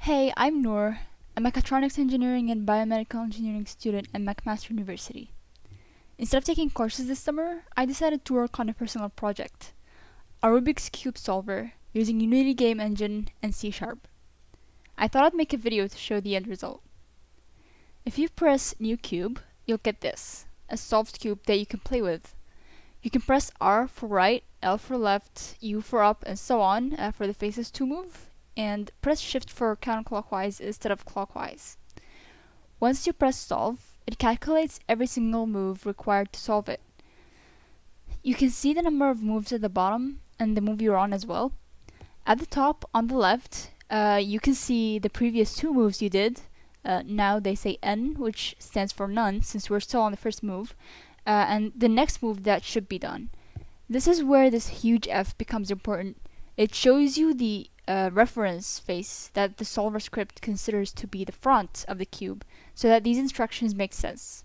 Hey, I'm Noor, a mechatronics engineering and biomedical engineering student at McMaster University. Instead of taking courses this summer, I decided to work on a personal project, a Rubik's Cube solver using Unity game engine and C Sharp. I thought I'd make a video to show the end result. If you press New Cube, you'll get this, a solved cube that you can play with. You can press R for right, L for left, U for up, and so on for the faces to move, and press Shift for counterclockwise instead of clockwise. Once you press Solve, it calculates every single move required to solve it. You can see the number of moves at the bottom and the move you're on as well. At the top, on the left, you can see the previous two moves you did. Now they say N, which stands for none, since we're still on the first move, and the next move that should be done. This is where this huge F becomes important. It shows you the reference face that the solver script considers to be the front of the cube, so that these instructions make sense.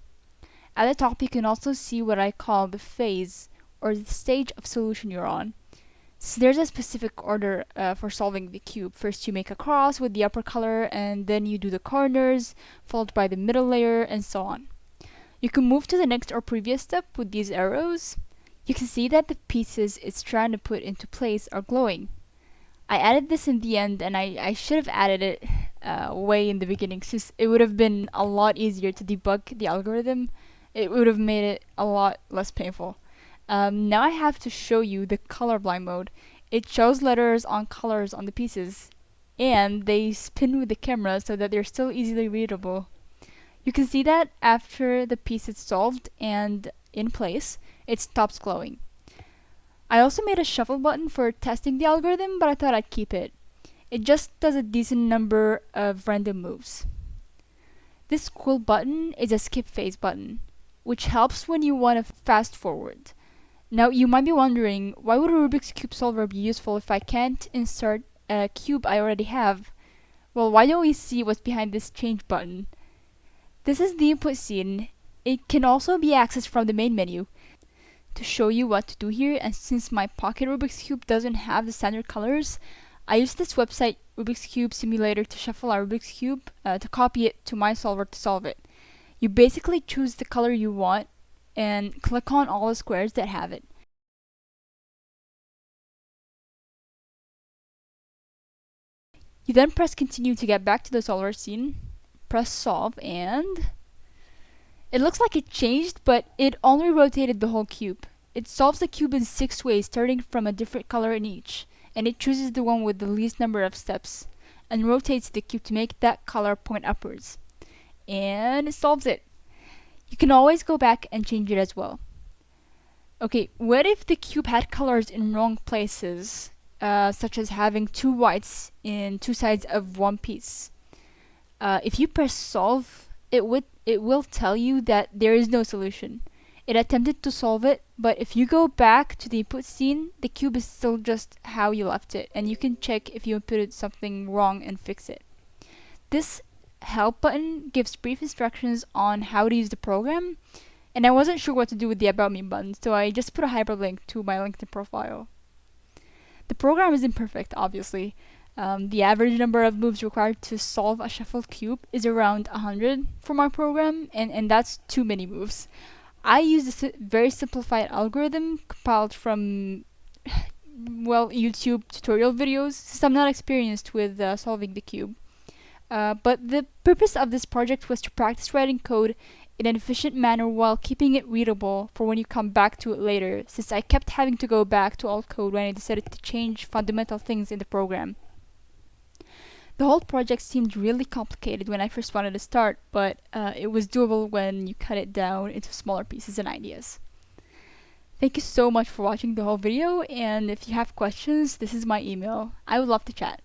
At the top, you can also see what I call the phase, or the stage of solution you're on. So there's a specific order for solving the cube. First you make a cross with the upper color, and then you do the corners, followed by the middle layer, and so on. You can move to the next or previous step with these arrows. You can see that the pieces it's trying to put into place are glowing. I added this in the end, and I should have added it way in the beginning, since it would have been a lot easier to debug the algorithm. It would have made it a lot less painful. Now I have to show you the colorblind mode. It shows letters on colors on the pieces, and they spin with the camera so that they're still easily readable. You can see that after the piece is solved and in place, it stops glowing. I also made a shuffle button for testing the algorithm, but I thought I'd keep it. It just does a decent number of random moves. This cool button is a skip phase button, which helps when you want to fast forward. Now you might be wondering, why would a Rubik's Cube solver be useful if I can't insert a cube I already have? Well, why don't we see what's behind this change button? This is the input scene. It can also be accessed from the main menu. To show you what to do here, and since my pocket Rubik's Cube doesn't have the standard colors, I used this website Rubik's Cube Simulator to shuffle our Rubik's Cube to copy it to my solver to solve it. You basically choose the color you want and click on all the squares that have it. You then press continue to get back to the solver scene, press solve, and it looks like it changed, but it only rotated the whole cube. It solves the cube in 6 ways, starting from a different color in each, and it chooses the one with the least number of steps, and rotates the cube to make that color point upwards. And it solves it. You can always go back and change it as well. Okay, what if the cube had colors in wrong places, such as having 2 whites in 2 sides of one piece? If you press solve, it will tell you that there is no solution. It attempted to solve it, but if you go back to the input scene, the cube is still just how you left it, and you can check if you inputted something wrong and fix it. This help button gives brief instructions on how to use the program, and I wasn't sure what to do with the about me button, so I just put a hyperlink to my LinkedIn profile. The program isn't perfect, obviously. The average number of moves required to solve a shuffled cube is around 100 for my program, and that's too many moves. I use a very simplified algorithm compiled from, well, YouTube tutorial videos, since I'm not experienced with solving the cube. But the purpose of this project was to practice writing code in an efficient manner while keeping it readable for when you come back to it later, since I kept having to go back to old code when I decided to change fundamental things in the program. The whole project seemed really complicated when I first wanted to start, but it was doable when you cut it down into smaller pieces and ideas. Thank you so much for watching the whole video, and if you have questions, this is my email. I would love to chat.